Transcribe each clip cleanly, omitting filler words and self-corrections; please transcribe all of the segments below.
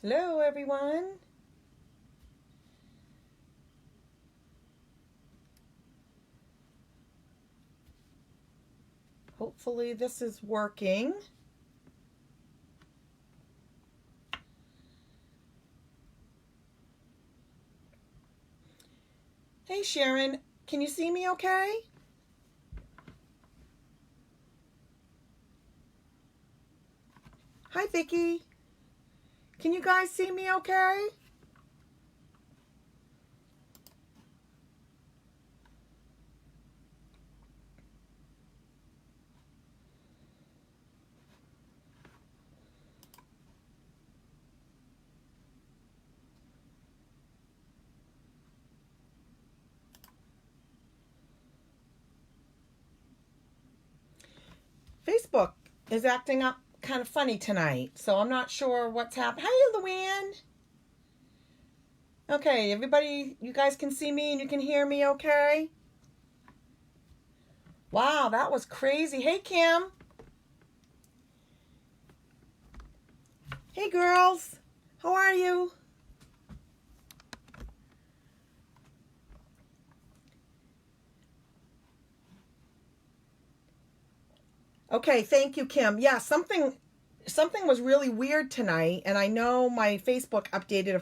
Hello, everyone. Hopefully this is working. Hey, Sharon, can you see me okay? Hi, Vicki. Can you guys see me okay? Facebook is acting up kind of funny tonight, so I'm not sure what's happening. Hi, Luann. Okay, everybody, you guys can see me and you can hear me okay? Wow, that was crazy. Hey, Kim. Hey, girls. How are you? Okay, thank you, Kim. Yeah, something was really weird tonight, and I know my Facebook updated,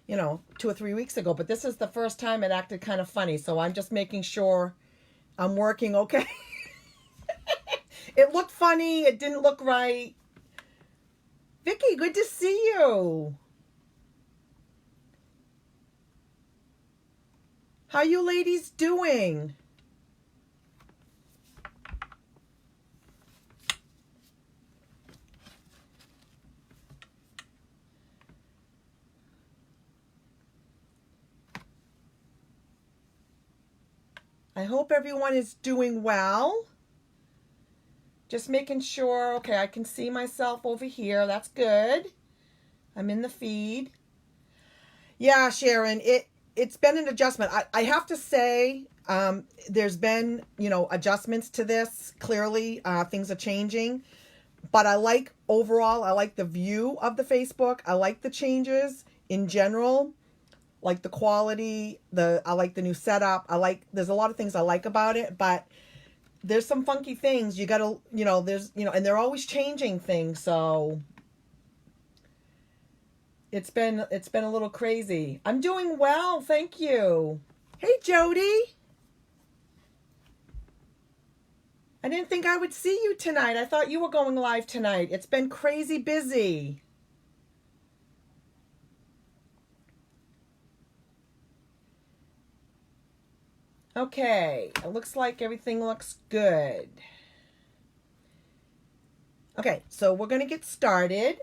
2 or 3 weeks ago, but this is the first time it acted kind of funny, so I'm just making sure I'm working okay. It looked funny. It didn't look right. Vicki, good to see you. How you ladies doing? I hope everyone is doing well. Just making sure. Okay, I can see myself over here. That's good. I'm in the feed. Yeah, Sharon, it's been an adjustment. I have to say, there's been, adjustments to this. Clearly, things are changing. But overall, I like the view of the Facebook. I like the changes in general. Like the quality, I like the new setup. There's a lot of things I like about it, but there's some funky things. You gotta, and they're always changing things, so it's been a little crazy. I'm doing well, thank you. Hey, Jody. I didn't think I would see you tonight. I thought you were going live tonight. It's been crazy busy. Okay, it looks like everything looks good. Okay, so we're going to get started.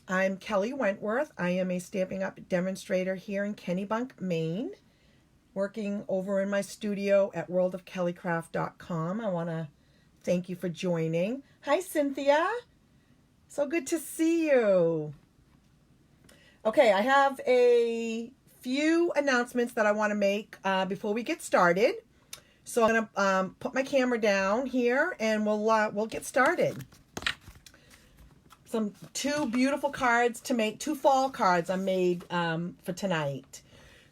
I'm Kelly Wentworth. I am a Stampin' Up! Demonstrator here in Kennebunk, Maine, working over in my studio at worldofkellycraft.com. I want to thank you for joining. Hi, Cynthia. So good to see you. Okay, I have a few announcements that I want to make before we get started. So I'm gonna put my camera down here, and we'll get started. Two beautiful cards to make, 2 fall cards I made for tonight.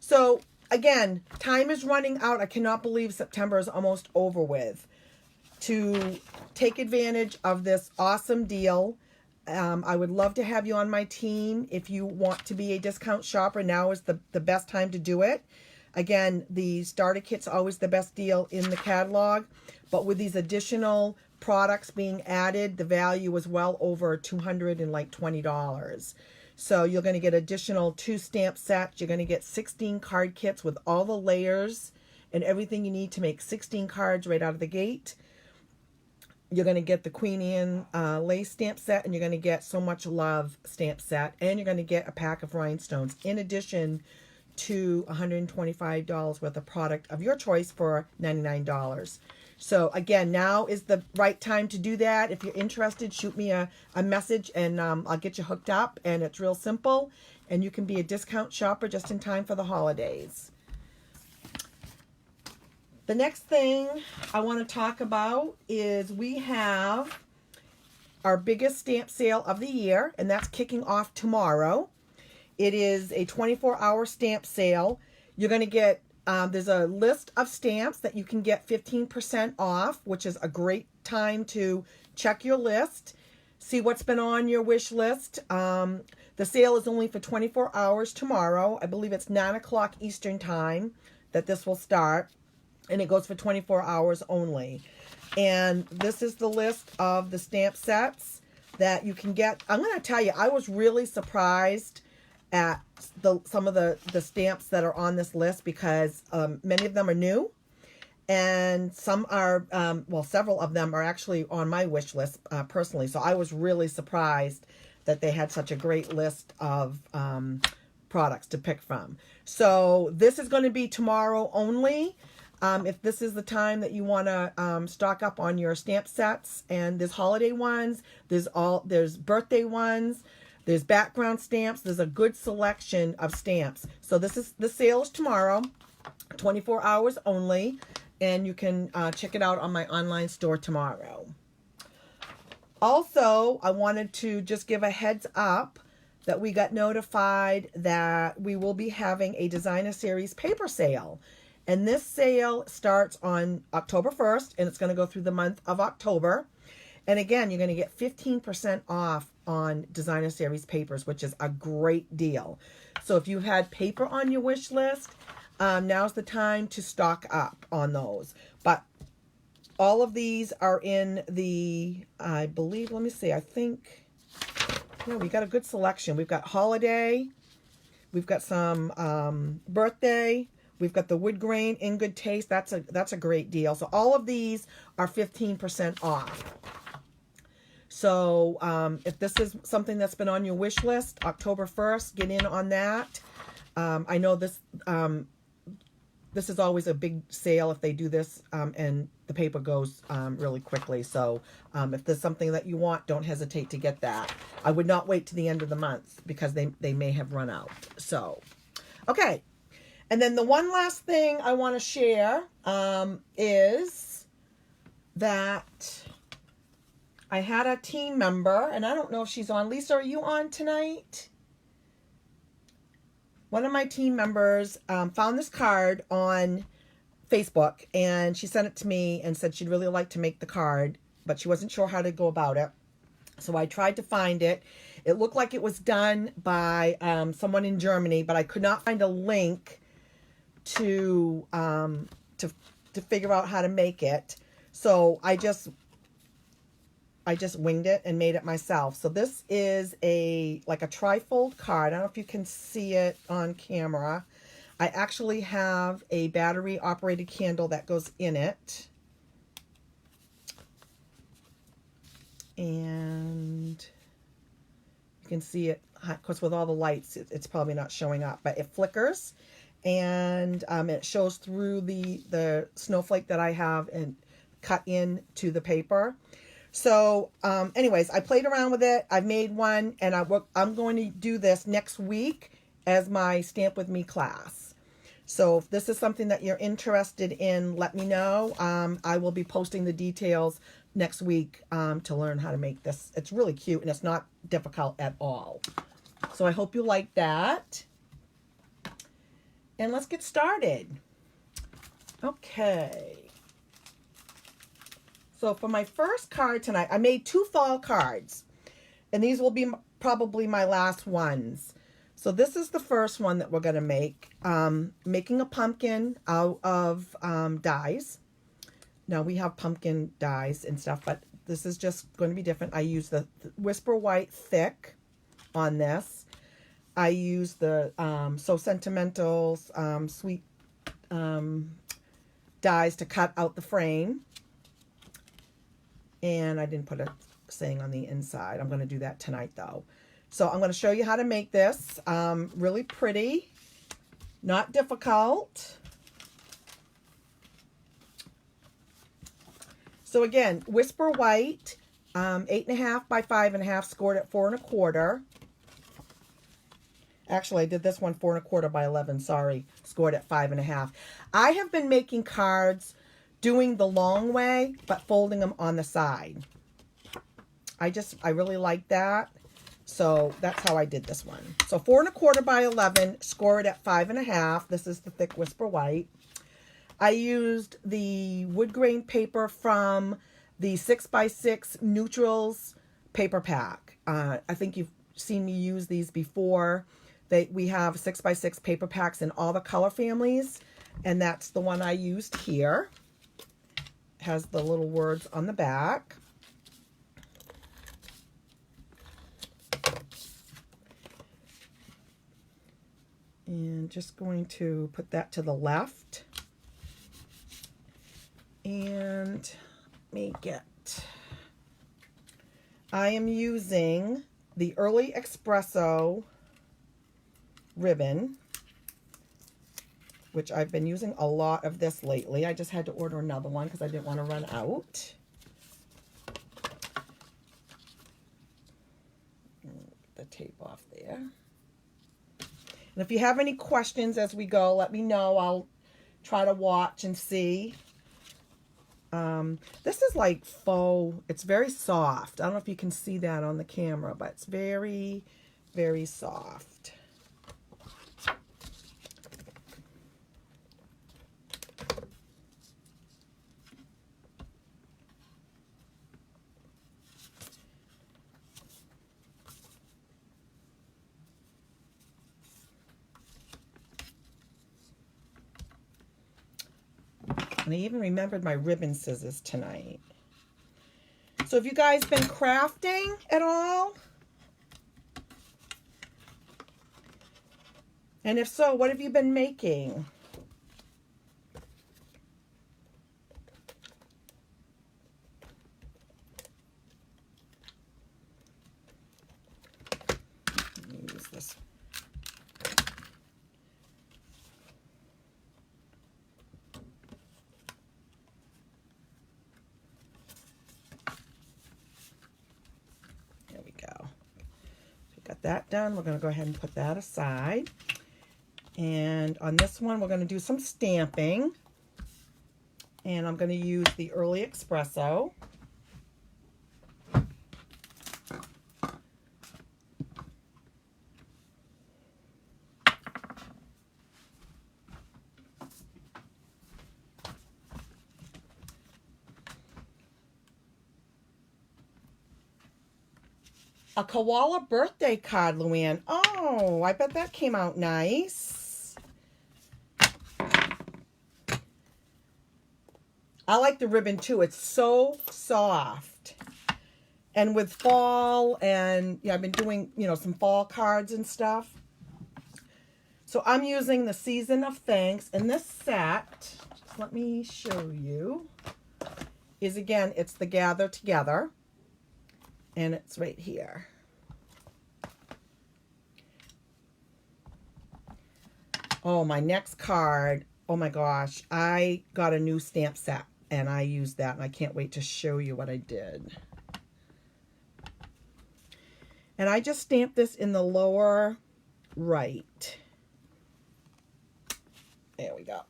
So again, time is running out. I cannot believe September is almost over with. To take advantage of this awesome deal, I would love to have you on my team. If you want to be a discount shopper, now is the best time to do it. Again, the starter kit's always the best deal in the catalog, but with these additional products being added, the value is well over $220. So you're going to get additional 2 stamp sets. You're going to get 16 card kits with all the layers and everything you need to make 16 cards right out of the gate. You're going to get the Queen Anne lace stamp set, and you're going to get So Much Love stamp set, and you're going to get a pack of rhinestones in addition to $125 worth of product of your choice for $99. So again, now is the right time to do that. If you're interested, shoot me a message and I'll get you hooked up. And it's real simple. And you can be a discount shopper just in time for the holidays. The next thing I want to talk about is we have our biggest stamp sale of the year, and that's kicking off tomorrow. It is a 24-hour stamp sale. You're going to get, there's a list of stamps that you can get 15% off, which is a great time to check your list, see what's been on your wish list. The sale is only for 24 hours tomorrow. I believe it's 9 o'clock Eastern time that this will start, and it goes for 24 hours only. And this is the list of the stamp sets that you can get. I'm going to tell you, I was really surprised at some of the stamps that are on this list because many of them are new. And some are, well, several of them are actually on my wish list personally. So I was really surprised that they had such a great list of products to pick from. So this is going to be tomorrow only. If this is the time that you want to stock up on your stamp sets, and there's holiday ones, there's birthday ones, there's background stamps, there's a good selection of stamps. So the sale is tomorrow, 24 hours only, and you can check it out on my online store tomorrow. Also, I wanted to just give a heads up that we got notified that we will be having a designer series paper sale. And this sale starts on October 1st, and it's going to go through the month of October. And again, you're going to get 15% off on designer series papers, which is a great deal. So if you had paper on your wish list, now's the time to stock up on those. But all of these are in the, I believe, let me see, I think, yeah, we got a good selection. We've got holiday, we've got some birthday, we've got the wood grain in good taste. That's a great deal. So all of these are 15% off. So if this is something that's been on your wish list, October 1st, get in on that. I know this is always a big sale if they do this, and the paper goes really quickly. So if there's something that you want, don't hesitate to get that. I would not wait to the end of the month because they may have run out. So, okay. And then the one last thing I want to share is that I had a team member, and I don't know if she's on. Lisa, are you on tonight? One of my team members found this card on Facebook, and she sent it to me and said she'd really like to make the card, but she wasn't sure how to go about it. So I tried to find it. It looked like it was done by someone in Germany, but I could not find a link to figure out how to make it. So I just winged it and made it myself. So this is like a trifold card. I don't know if you can see it on camera. I actually have a battery operated candle that goes in it. And you can see it, of course, with all the lights, it's probably not showing up, but it flickers. And it shows through the snowflake that I have and cut into the paper. So anyways, I played around with it. I've made one, and I'm going to do this next week as my Stamp With Me class. So if this is something that you're interested in, let me know. I will be posting the details next week to learn how to make this. It's really cute, and it's not difficult at all. So I hope you like that. And let's get started. Okay. So for my first card tonight, I made 2 fall cards. And these will be probably my last ones. So this is the first one that we're going to make. Making a pumpkin out of dies. Now we have pumpkin dies and stuff, but this is just going to be different. I use the Whisper White Thick on this. I use the So Sentimental Sweet dies to cut out the frame. And I didn't put a saying on the inside. I'm going to do that tonight, though. So I'm going to show you how to make this. Really pretty. Not difficult. So again, Whisper White, 8.5 by 5.5, scored at 4.25. Actually, I did this one 4.25 by 11, sorry, scored at 5.5. I have been making cards doing the long way, but folding them on the side. I really like that. So that's how I did this one. So 4.25 by 11, scored at 5.5. This is the thick Whisper White. I used the wood grain paper from the 6x6 Neutrals paper pack. I think you've seen me use these before. We have 6x6 paper packs in all the color families, and that's the one I used here. It has the little words on the back. And just going to put that to the left. And make it. I am using the Early Espresso ribbon, which I've been using a lot of this lately. I just had to order another one because I didn't want to run out. Get the tape off there. And if you have any questions as we go, let me know. I'll try to watch and see. This is like faux. It's very soft. I don't know if you can see that on the camera, but it's very, very soft. And I even remembered my ribbon scissors tonight. So have you guys been crafting at all? And if so, what have you been making? Let me use this. That done. We're going to go ahead and put that aside. And on this one, we're going to do some stamping. And I'm going to use the Early Espresso. A koala birthday card, Luann. Oh, I bet that came out nice. I like the ribbon too. It's so soft. And with fall and, yeah, I've been doing, some fall cards and stuff. So I'm using the Season of Thanks. And this set, just let me show you, is again, it's the Gather Together. And it's right here. Oh, my next card. Oh my gosh. I got a new stamp set and I used that and I can't wait to show you what I did. And I just stamped this in the lower right. There we go.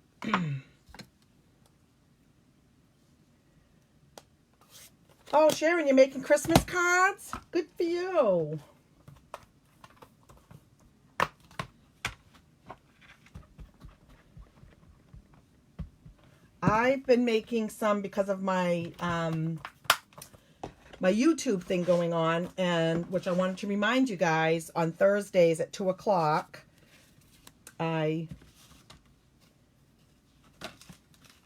Oh, Sharon, you're making Christmas cards? Good for you. I've been making some because of my my YouTube thing going on, and which I wanted to remind you guys, on Thursdays at 2 o'clock, I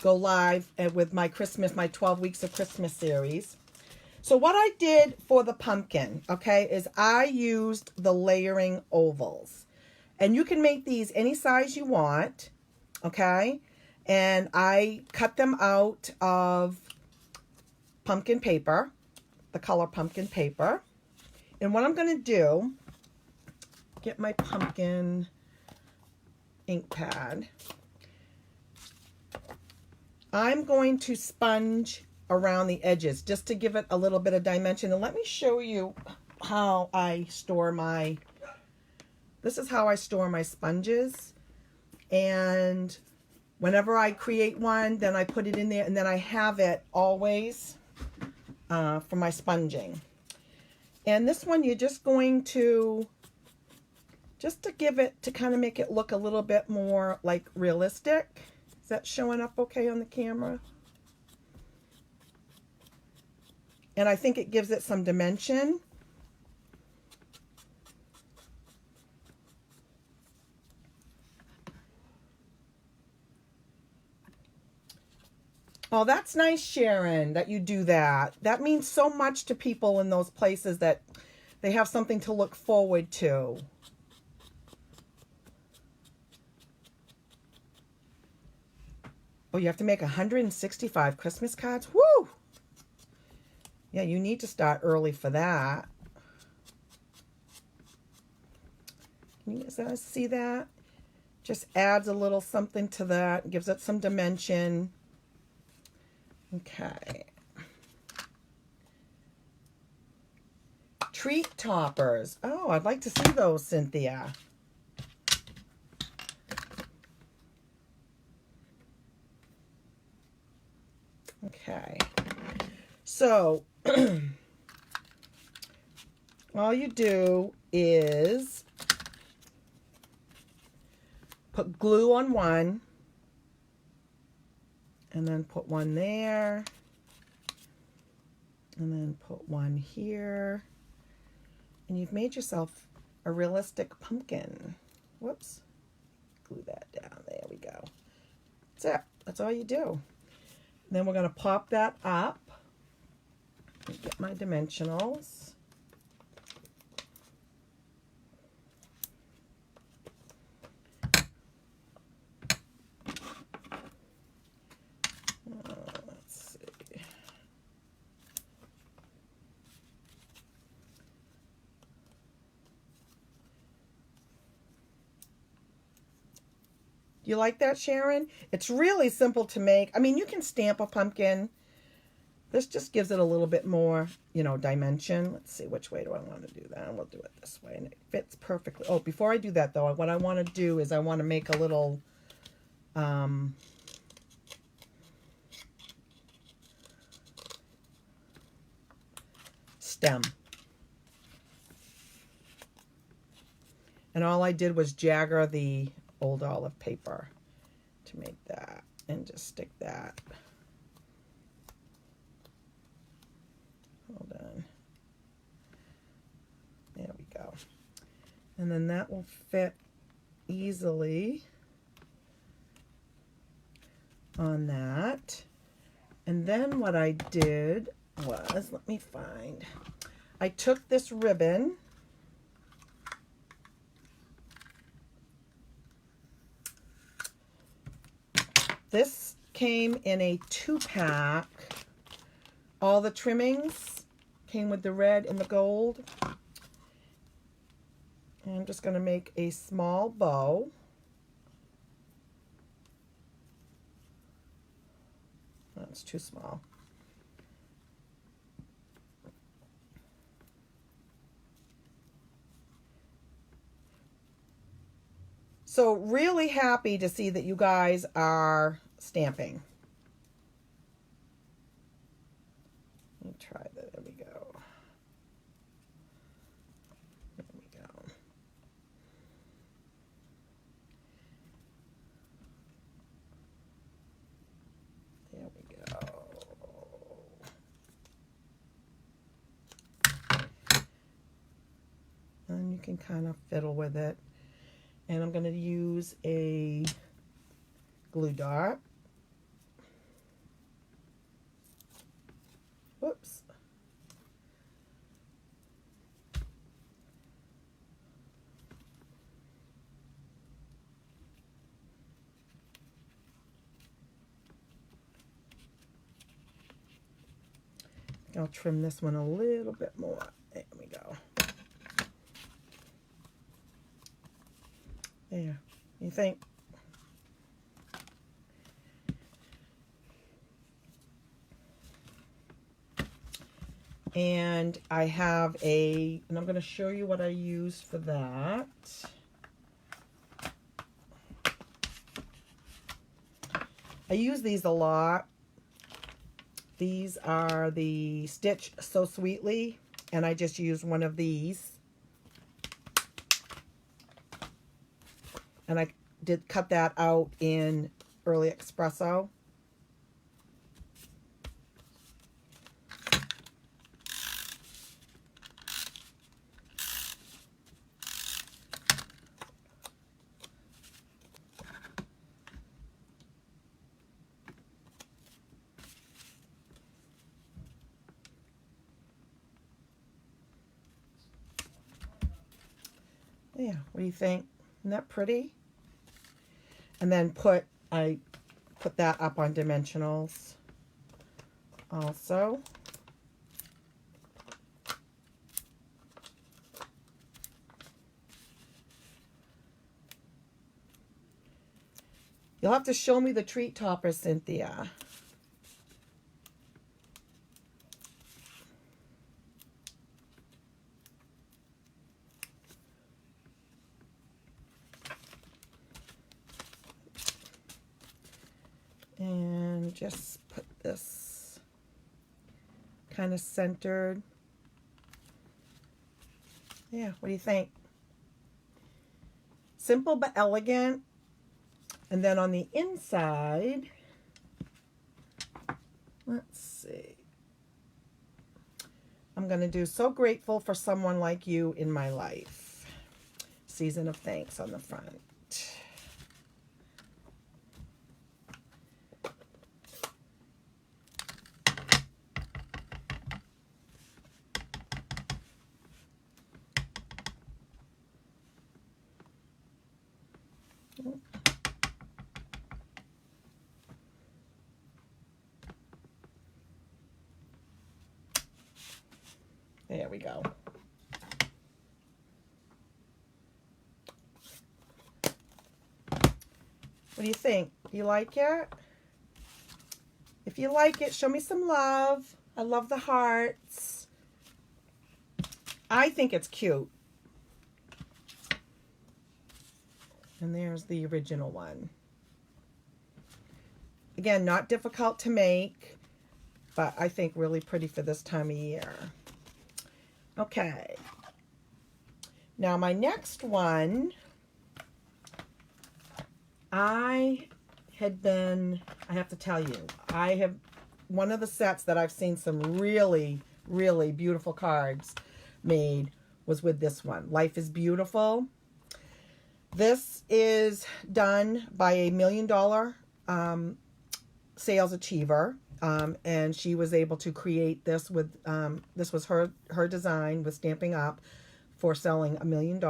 go live with my 12 weeks of Christmas series. So what I did for the pumpkin, okay, is I used the layering ovals. And you can make these any size you want, okay? And I cut them out of pumpkin paper, the color pumpkin paper. And what I'm going to do, get my pumpkin ink pad. I'm going to sponge around the edges just to give it a little bit of dimension. And let me show you how I store my, this is how I store my sponges. And whenever I create one, then I put it in there, and then I have it always for my sponging. And this one, you're just going to, just to give it, to kind of make it look a little bit more like realistic. Is that showing up okay on the camera? And I think it gives it some dimension. Oh, that's nice, Sharon, that you do that. That means so much to people in those places that they have something to look forward to. Oh, you have to make 165 Christmas cards? Woo! Yeah, you need to start early for that. Can you guys see that? Just adds a little something to that, gives it some dimension. Okay. Treat toppers. Oh, I'd like to see those, Cynthia. Okay. So, all you do is put glue on one, and then put one there, and then put one here, and you've made yourself a realistic pumpkin. Whoops. Glue that down. There we go. That's it. That's all you do. Then we're going to pop that up. Get my dimensionals. Let's see. You like that, Sharon? It's really simple to make. I mean, you can stamp a pumpkin. This just gives it a little bit more, you know, dimension. Let's see, which way do I want to do that? And we'll do it this way, and it fits perfectly. Oh, before I do that, though, what I want to do is I want to make a little stem. And all I did was jagger the old olive paper to make that, and just stick that. Hold on. There we go. And then that will fit easily on that. And then what I did was, let me find, I took this ribbon, this came in a 2-pack. All the trimmings came with the red and the gold. And I'm just going to make a small bow. That's too small. So really happy to see that you guys are stamping. Let me try that. There we go. There we go. There we go. And you can kind of fiddle with it. And I'm going to use a glue dot. Whoops. I'll trim this one a little bit more. There we go. There. You think? And I have and I'm going to show you what I used for that. I use these a lot. These are the Stitch So Sweetly, and I just used one of these. And I did cut that out in Early Espresso. Yeah, what do you think? Isn't that pretty? And then I put that up on dimensionals also. You'll have to show me the treat topper, Cynthia. And just put this kind of centered. Yeah, what do you think? Simple but elegant. And then on the inside, let's see. I'm going to do So Grateful for Someone Like You in My Life. Season of Thanks on the front. There we go. What do you think? You like it? If you like it, show me some love. I love the hearts. I think it's cute. And there's the original one. Again, not difficult to make, but I think really pretty for this time of year. Okay. Now my next one, I have to tell you, one of the sets that I've seen some really, really beautiful cards made was with this one. Life is Beautiful. This is done by a $1 million sales achiever. And she was able to create this with, this was her design with Stampin' Up for selling $1 million.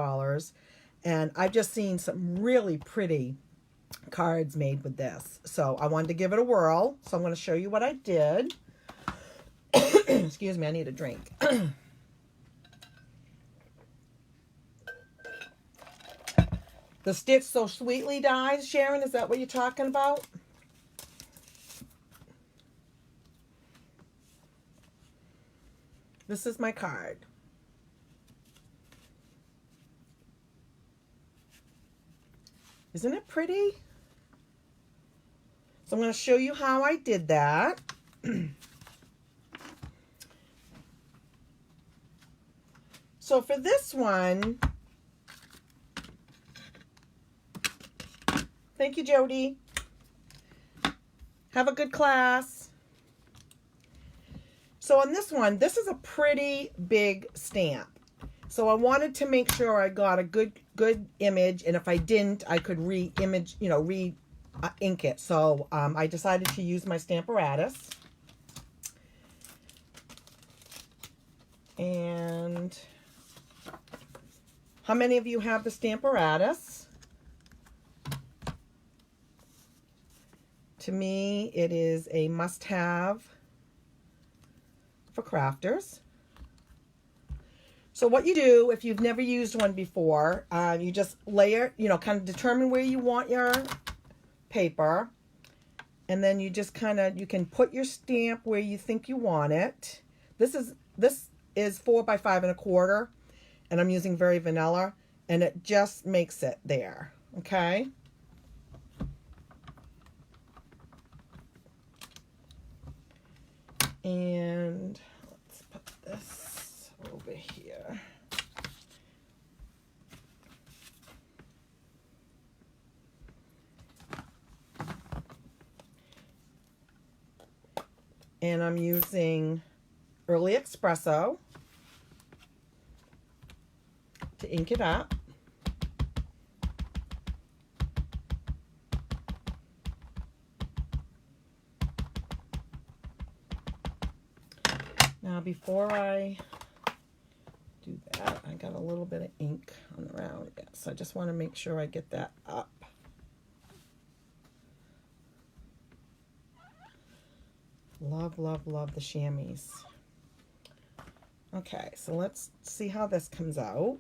And I've just seen some really pretty cards made with this. So I wanted to give it a whirl. So I'm going to show you what I did. Excuse me, I need a drink. The Stitch So Sweetly dies, Sharon, is that what you're talking about? This is my card. Isn't it pretty? So I'm going to show you how I did that. So for this one, thank you, Jody. Have a good class. So on this one, this is a pretty big stamp. So I wanted to make sure I got a good image, and if I didn't, I could re-image, ink it. So I decided to use my Stamparatus. And how many of you have the Stamparatus? To me, it is a must-have for crafters. So what you do, if you've never used one before, you just layer, kind of determine where you want your paper, and then you just you can put your stamp where you think you want it. This is this is 4 by 5 1/4, and I'm using very vanilla, and it just makes it there. Okay. And let's put this over here. And I'm using Early Espresso to ink it up. Now before I do that, I got a little bit of ink on the round, so I just want to make sure I get that up. Love, love, love the chamois. Okay, so let's see how this comes out.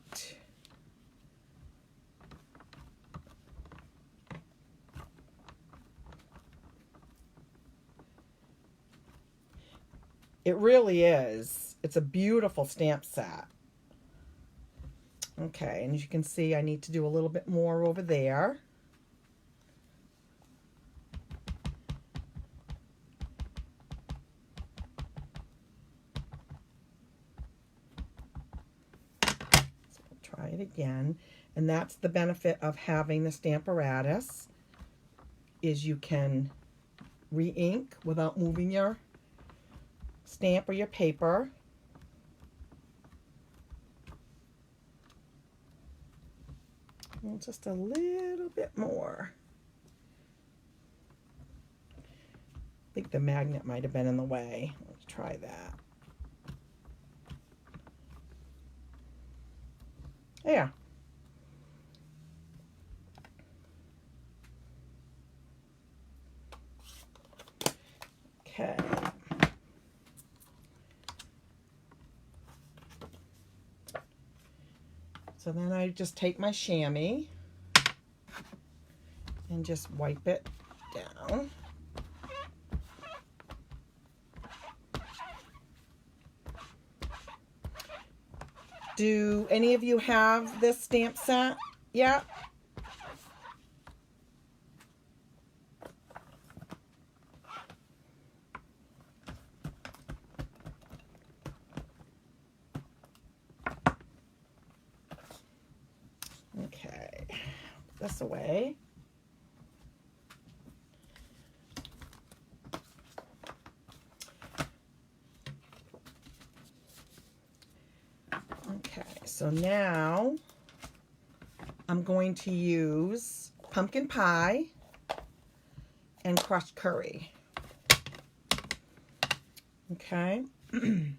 It really is. It's a beautiful stamp set. Okay, and as you can see, I need to do a little bit more over there. So we'll try it again. And that's the benefit of having the Stamparatus, is you can re-ink without moving your stamp or your paper. And just a little bit more. I think the magnet might have been in the way. Let's try that. Yeah. Okay. So then I just take my chamois and just wipe it down. Do any of you have this stamp set yet? Okay, put this away. Okay, so now I'm going to use pumpkin pie and crushed curry. Okay. And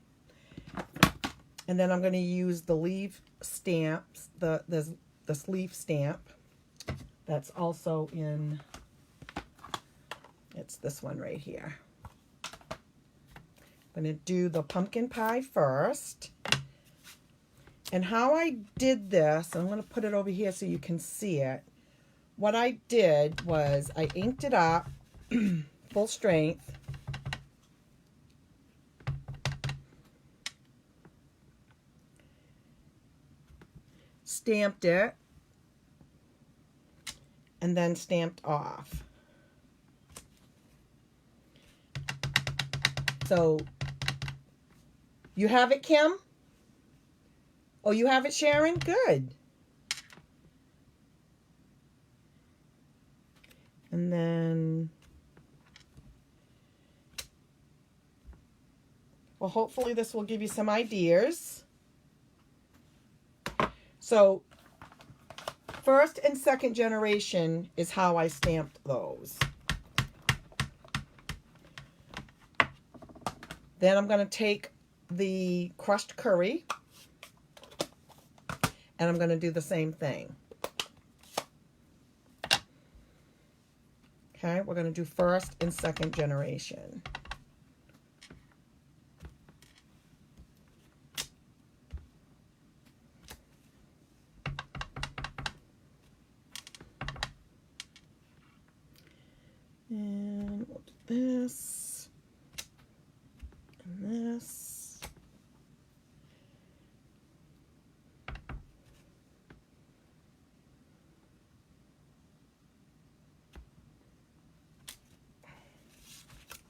then I'm going to use the leaf stamps, this leaf stamp that's also in, it's this one right here. I'm going to do the pumpkin pie first. And how I did this, I'm going to put it over here so you can see it. What I did was I inked it up full strength. Stamped it, and then stamped off. So, you have it, Kim? Oh, you have it, Sharon? Good. And then, well, hopefully this will give you some ideas. So, first and second generation is how I stamped those. Then I'm going to take the crushed curry, and I'm going to do the same thing. Okay, we're going to do first and second generation. And we'll do this and this.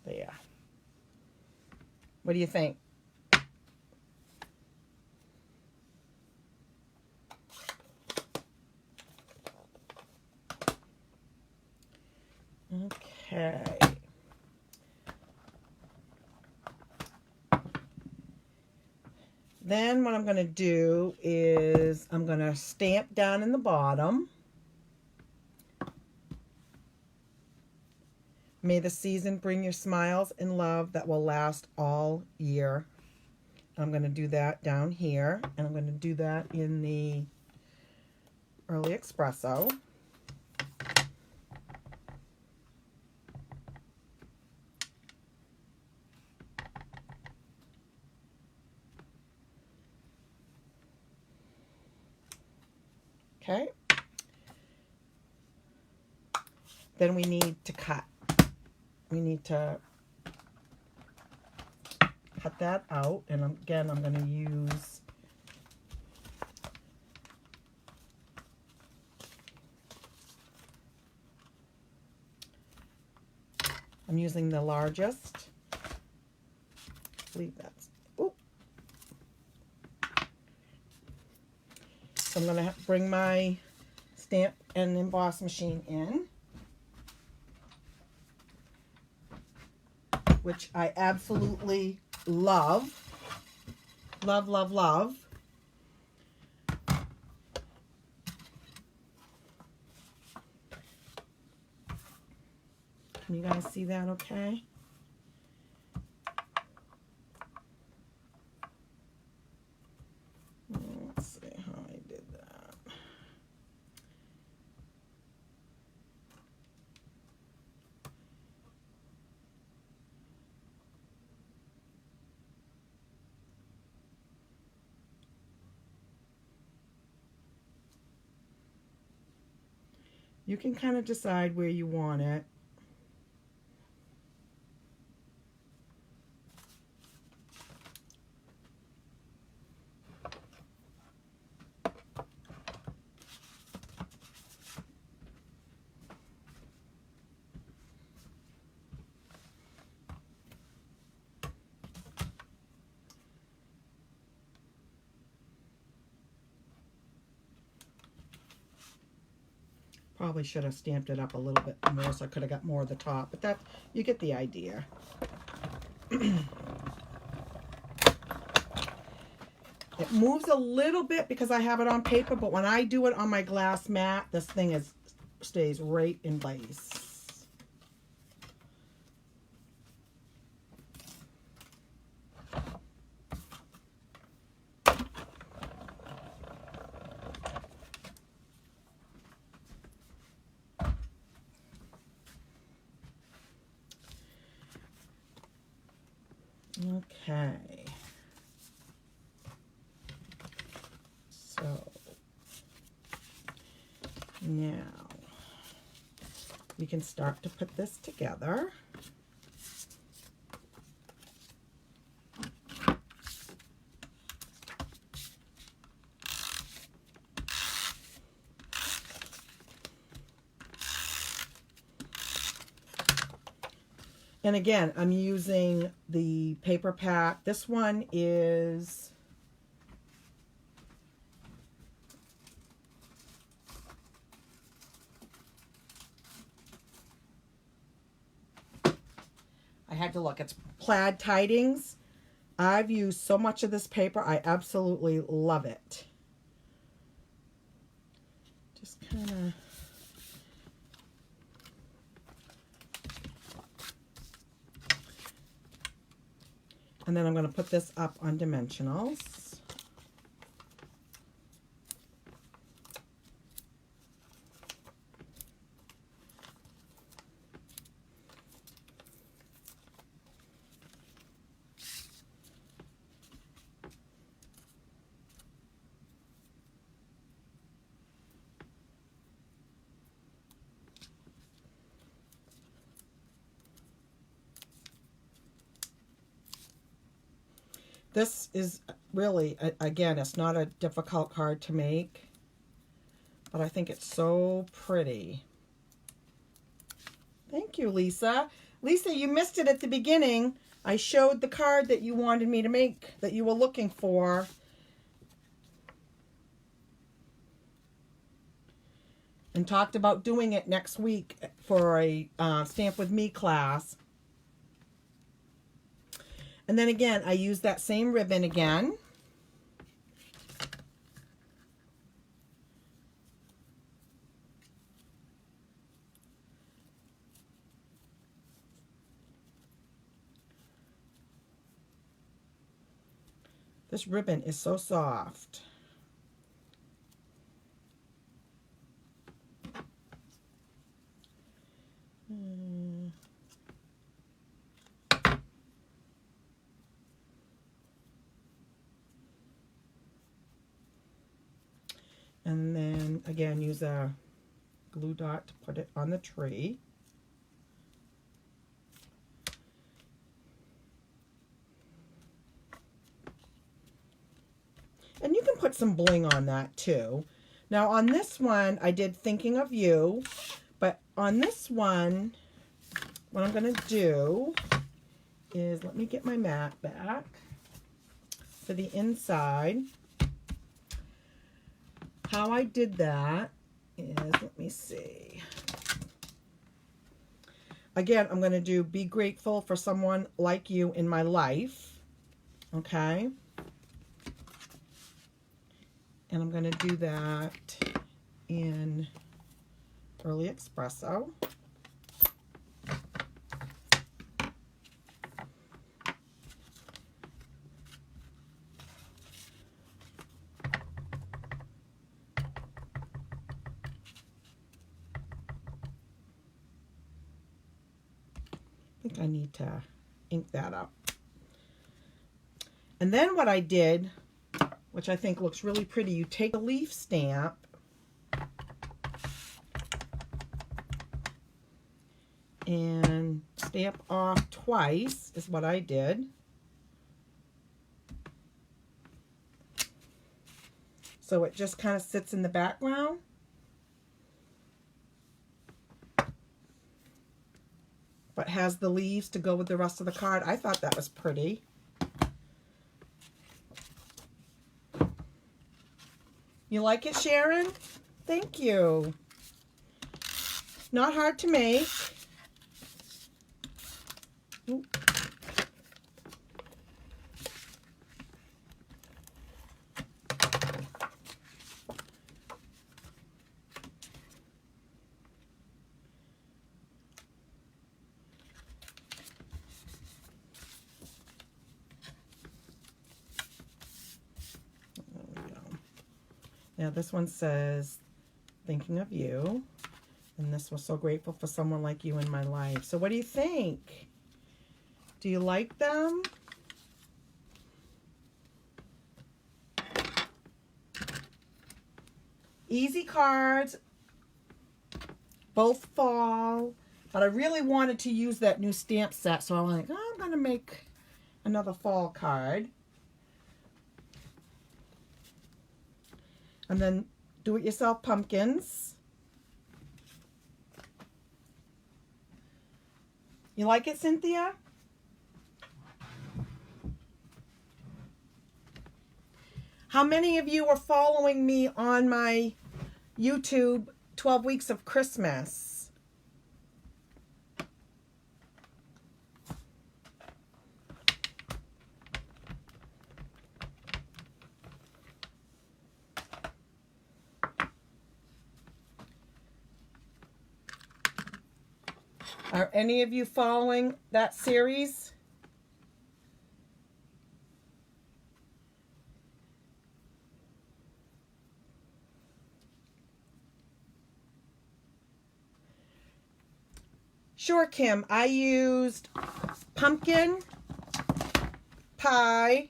There. What do you think? Okay. Then what I'm going to do is I'm going to stamp down in the bottom. May the season bring you smiles and love that will last all year. I'm going to do that down here, and I'm going to do that in the Early Espresso. Okay. Then we need to cut. We need to cut that out, and again, I'm going to use I'm using the largest. Leave that. Ooh. So I'm going to bring my stamp and emboss machine in, which I absolutely love. Love, love, love. Can you guys see that okay? Let's see how I did that. You can kind of decide where you want it. Probably should have stamped it up a little bit more so I could have got more of the top, but that, you get the idea. It moves a little bit because I have it on paper, but when I do it on my glass mat, this thing stays right in place. Okay. So now we can start to put this together. And again, I'm using the paper pack. This one is I had to look. It's Plaid Tidings. I've used so much of this paper. I absolutely love it. Just kind of and then I'm going to put this up on dimensionals. This is really, again, it's not a difficult card to make, but I think it's so pretty. Thank you, Lisa. Lisa, you missed it at the beginning. I showed the card that you wanted me to make, that you were looking for. And talked about doing it next week for a Stamp With Me class. And then again, I use that same ribbon again. This ribbon is so soft. And then again, use a glue dot to put it on the tree. And you can put some bling on that too. Now on this one, I did Thinking of You, but on this one, what I'm going to do is, let me get my mat back for the inside. How I did that is, let me see. Again, I'm going to do Be Grateful for Someone Like You in My Life. Okay. And I'm going to do that in Early Espresso. I think I need to ink that up. And then what I did, which I think looks really pretty, you take a leaf stamp and stamp off twice, is what I did. So it just kind of sits in the background. But has the leaves to go with the rest of the card. I thought that was pretty. You like it, Sharon? Thank you. Not hard to make. Ooh. Now this one says, Thinking of You. And this was So Grateful for Someone Like You in My Life. So what do you think? Do you like them? Easy cards. Both fall. But I really wanted to use that new stamp set. So I'm like, oh, I'm going to make another fall card. And then do-it-yourself pumpkins. You like it, Cynthia? How many of you are following me on my YouTube 12 Weeks of Christmas? Are any of you following that series? Sure, Kim. I used pumpkin pie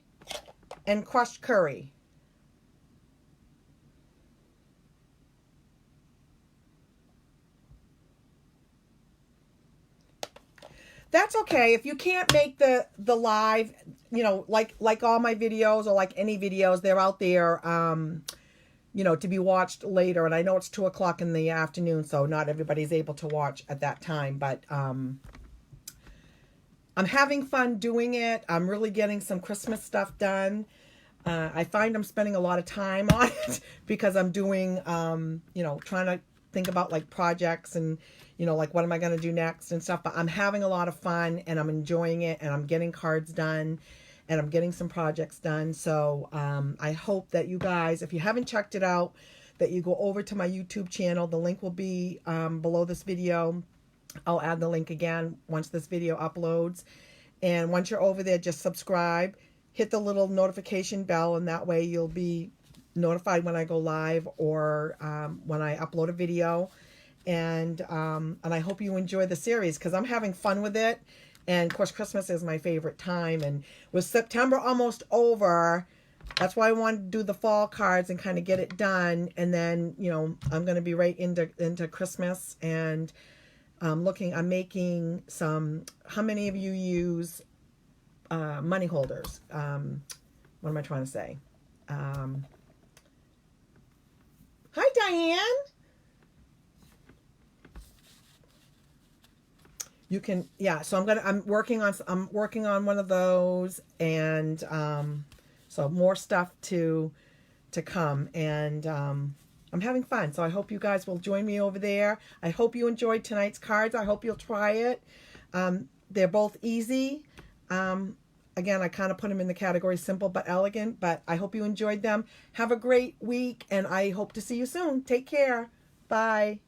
and crushed curry. That's okay. If you can't make the live, you know, like all my videos or like any videos, they're out there, you know, to be watched later. And I know it's 2 o'clock in the afternoon, so not everybody's able to watch at that time. But I'm having fun doing it. I'm really getting some Christmas stuff done. I find I'm spending a lot of time on it because I'm doing, you know, trying to think about like projects and, you know, like what am I going to do next and stuff. But I'm having a lot of fun and I'm enjoying it and I'm getting cards done and I'm getting some projects done. So I hope that you guys, if you haven't checked it out, that you go over to my YouTube channel. The link will be below this video. I'll add the link again once this video uploads. And once you're over there, just subscribe. Hit the little notification bell, and that way you'll be notified when I go live or when I upload a video. And I hope you enjoy the series because I'm having fun with it. And of course, Christmas is my favorite time. And with September almost over, that's why I wanted to do the fall cards and kind of get it done. And then, you know, I'm going to be right into Christmas. And I'm making some, how many of you use money holders? What am I trying to say? Hi, Diane. You can, yeah. So I'm working on one of those, and so more stuff to come, and I'm having fun. So I hope you guys will join me over there. I hope you enjoyed tonight's cards. I hope you'll try it. They're both easy. Again, I kind of put them in the category simple but elegant, but I hope you enjoyed them. Have a great week, and I hope to see you soon. Take care. Bye.